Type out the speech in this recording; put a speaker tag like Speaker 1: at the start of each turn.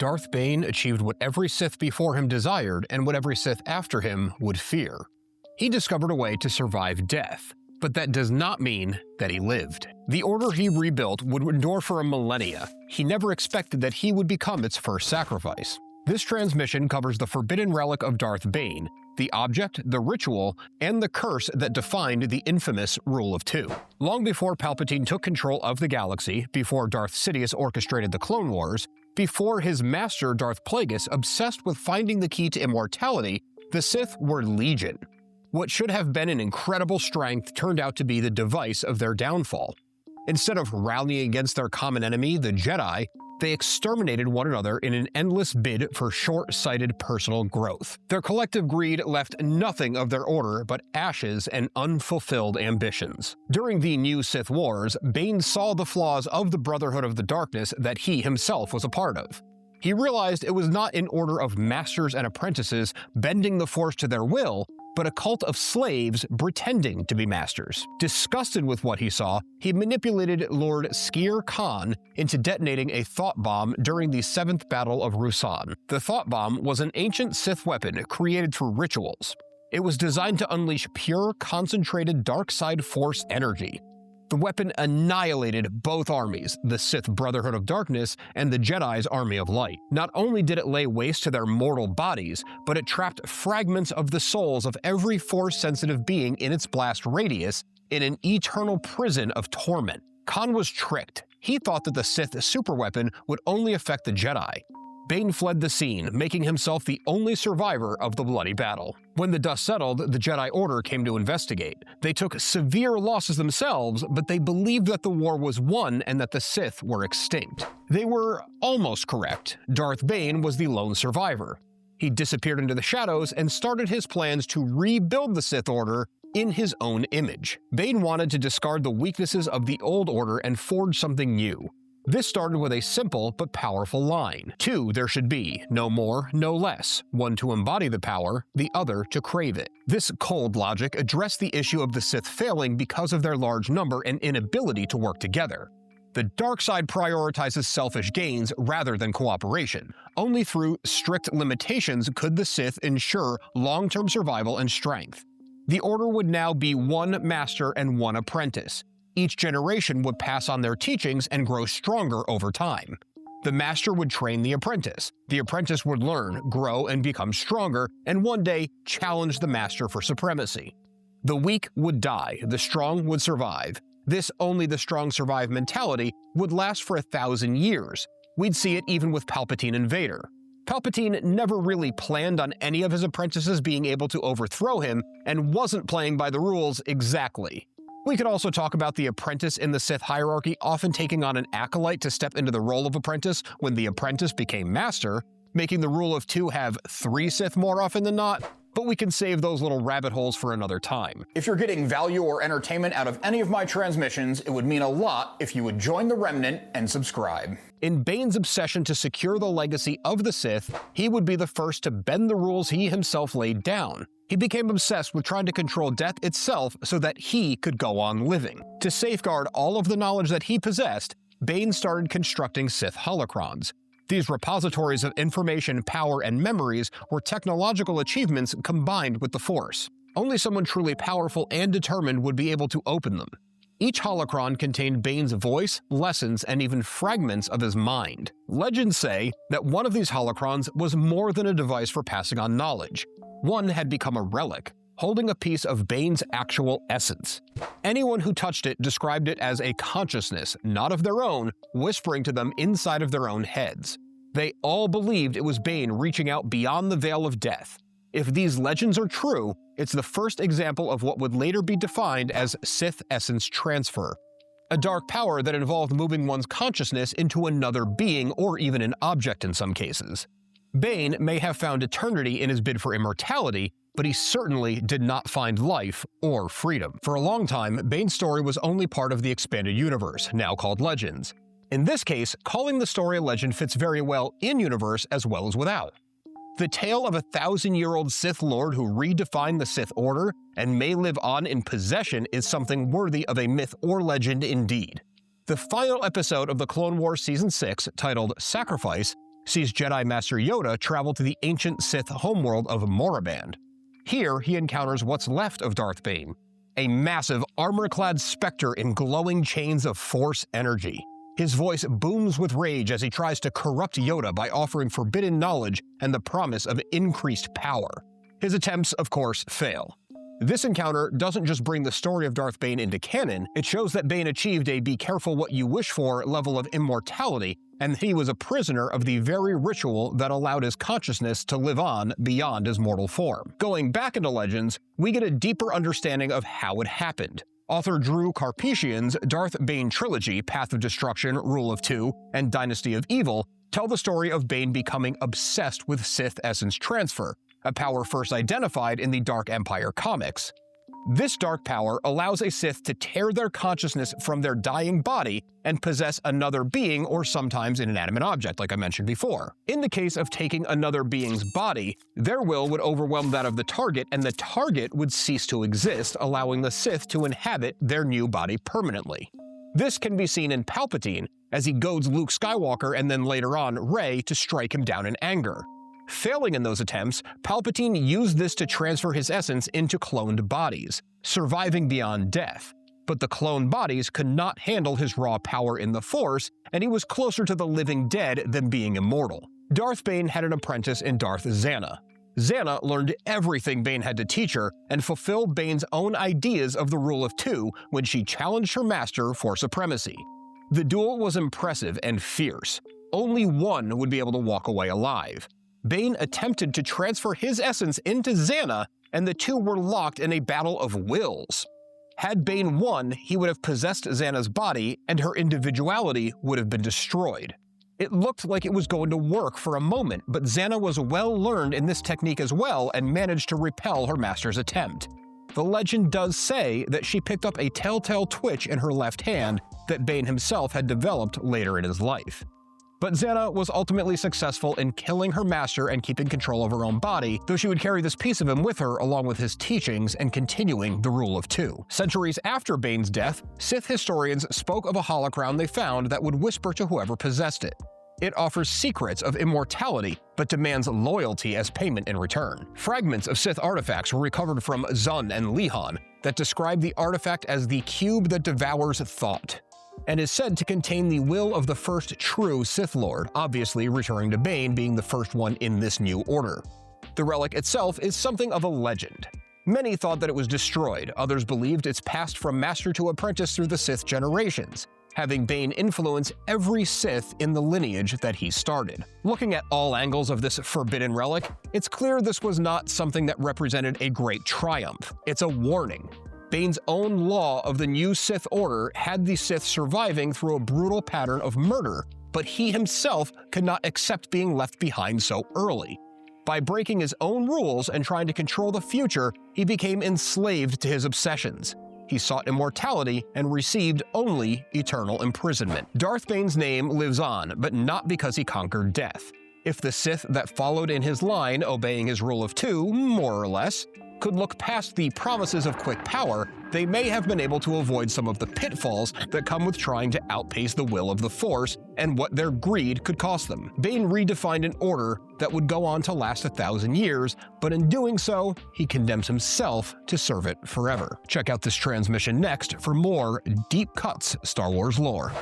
Speaker 1: Darth Bane achieved what every Sith before him desired and what every Sith after him would fear. He discovered a way to survive death, but that does not mean that he lived. The order he rebuilt would endure for a millennia. He never expected that he would become its first sacrifice. This transmission covers the forbidden relic of Darth Bane, the object, the ritual, and the curse that defined the infamous Rule of Two. Long before Palpatine took control of the galaxy, before Darth Sidious orchestrated the Clone Wars, before his master Darth Plagueis obsessed with finding the key to immortality, the Sith were legion. What should have been an incredible strength turned out to be the device of their downfall. Instead of rallying against their common enemy, the Jedi, they exterminated one another in an endless bid for short-sighted personal growth. Their collective greed left nothing of their order but ashes and unfulfilled ambitions. During the New Sith Wars, Bane saw the flaws of the Brotherhood of the Darkness that he himself was a part of. He realized it was not an order of masters and apprentices bending the Force to their will, but a cult of slaves pretending to be masters. Disgusted with what he saw, he manipulated Lord Skier Khan into detonating a thought bomb during the 7th Battle of Ruusan. The thought bomb was an ancient Sith weapon created through rituals. It was designed to unleash pure, concentrated dark side Force energy. The weapon annihilated both armies, the Sith Brotherhood of Darkness and the Jedi's Army of Light. Not only did it lay waste to their mortal bodies, but it trapped fragments of the souls of every Force-sensitive being in its blast radius in an eternal prison of torment. Khan was tricked. He thought that the Sith superweapon would only affect the Jedi. Bane fled the scene, making himself the only survivor of the bloody battle. When the dust settled, the Jedi Order came to investigate. They took severe losses themselves, but they believed that the war was won and that the Sith were extinct. They were almost correct. Darth Bane was the lone survivor. He disappeared into the shadows and started his plans to rebuild the Sith Order in his own image. Bane wanted to discard the weaknesses of the old order and forge something new. This started with a simple but powerful line. Two there should be, no more, no less. One to embody the power, the other to crave it. This cold logic addressed the issue of the Sith failing because of their large number and inability to work together. The dark side prioritizes selfish gains rather than cooperation. Only through strict limitations could the Sith ensure long-term survival and strength. The Order would now be one master and one apprentice. Each generation would pass on their teachings and grow stronger over time. The master would train the apprentice would learn, grow, and become stronger, and one day challenge the master for supremacy. The weak would die, the strong would survive. This only the strong survive mentality would last for 1,000 years. We'd see it even with Palpatine and Vader. Palpatine never really planned on any of his apprentices being able to overthrow him and wasn't playing by the rules exactly. We could also talk about the apprentice in the Sith hierarchy often taking on an acolyte to step into the role of apprentice when the apprentice became master, making the Rule of Two have 3 Sith more often than not, but we can save those little rabbit holes for another time.
Speaker 2: If you're getting value or entertainment out of any of my transmissions, it would mean a lot if you would join the Remnant and subscribe.
Speaker 1: In Bane's obsession to secure the legacy of the Sith, he would be the first to bend the rules he himself laid down. He became obsessed with trying to control death itself so that he could go on living. To safeguard all of the knowledge that he possessed, Bane started constructing Sith holocrons. These repositories of information, power, and memories were technological achievements combined with the Force. Only someone truly powerful and determined would be able to open them. Each holocron contained Bane's voice, lessons, and even fragments of his mind. Legends say that one of these holocrons was more than a device for passing on knowledge. One had become a relic, holding a piece of Bane's actual essence. Anyone who touched it described it as a consciousness, not of their own, whispering to them inside of their own heads. They all believed it was Bane reaching out beyond the veil of death. If these legends are true, it's the first example of what would later be defined as Sith Essence Transfer, a dark power that involved moving one's consciousness into another being or even an object in some cases. Bane may have found eternity in his bid for immortality, but he certainly did not find life or freedom. For a long time, Bane's story was only part of the expanded universe, now called Legends. In this case, calling the story a legend fits very well in-universe as well as without. The tale of a 1,000-year-old Sith Lord who redefined the Sith Order and may live on in possession is something worthy of a myth or legend indeed. The final episode of the Clone Wars Season 6, titled Sacrifice, sees Jedi Master Yoda travel to the ancient Sith homeworld of Moraband. Here, he encounters what's left of Darth Bane, a massive, armor-clad specter in glowing chains of Force energy. His voice booms with rage as he tries to corrupt Yoda by offering forbidden knowledge and the promise of increased power. His attempts, of course, fail. This encounter doesn't just bring the story of Darth Bane into canon, it shows that Bane achieved a be careful what you wish for level of immortality, and he was a prisoner of the very ritual that allowed his consciousness to live on beyond his mortal form. Going back into Legends, we get a deeper understanding of how it happened. Author Drew Karpyshyn's Darth Bane Trilogy, Path of Destruction, Rule of Two, and Dynasty of Evil tell the story of Bane becoming obsessed with Sith Essence Transfer, a power first identified in the Dark Empire comics. This dark power allows a Sith to tear their consciousness from their dying body and possess another being or sometimes an inanimate object, like I mentioned before. In the case of taking another being's body, their will would overwhelm that of the target and the target would cease to exist, allowing the Sith to inhabit their new body permanently. This can be seen in Palpatine, as he goads Luke Skywalker and then later on Rey to strike him down in anger. Failing in those attempts, Palpatine used this to transfer his essence into cloned bodies, surviving beyond death. But the cloned bodies could not handle his raw power in the Force, and he was closer to the living dead than being immortal. Darth Bane had an apprentice in Darth Zana. Zana learned everything Bane had to teach her and fulfilled Bane's own ideas of the Rule of Two when she challenged her master for supremacy. The duel was impressive and fierce. Only one would be able to walk away alive. Bane attempted to transfer his essence into Zana, and the two were locked in a battle of wills. Had Bane won, he would have possessed Zana's body, and her individuality would have been destroyed. It looked like it was going to work for a moment, but Zana was well learned in this technique as well and managed to repel her master's attempt. The legend does say that she picked up a telltale twitch in her left hand that Bane himself had developed later in his life. But Zana was ultimately successful in killing her master and keeping control of her own body, though she would carry this piece of him with her along with his teachings and continuing the Rule of Two. Centuries after Bane's death, Sith historians spoke of a holocron they found that would whisper to whoever possessed it. It offers secrets of immortality, but demands loyalty as payment in return. Fragments of Sith artifacts were recovered from Zun and Lihan that describe the artifact as the cube that devours thought, and is said to contain the will of the first true Sith Lord, obviously returning to Bane being the first one in this new order. The relic itself is something of a legend. Many thought that it was destroyed, others believed it's passed from master to apprentice through the Sith generations, having Bane influence every Sith in the lineage that he started. Looking at all angles of this forbidden relic, it's clear this was not something that represented a great triumph. It's a warning. Bane's own law of the new Sith Order had the Sith surviving through a brutal pattern of murder, but he himself could not accept being left behind so early. By breaking his own rules and trying to control the future, he became enslaved to his obsessions. He sought immortality and received only eternal imprisonment. Darth Bane's name lives on, but not because he conquered death. If the Sith that followed in his line, obeying his Rule of Two, more or less, could look past the promises of quick power, they may have been able to avoid some of the pitfalls that come with trying to outpace the will of the Force and what their greed could cost them. Bane redefined an order that would go on to last 1,000 years, but in doing so, he condemns himself to serve it forever. Check out this transmission next for more deep cuts Star Wars lore.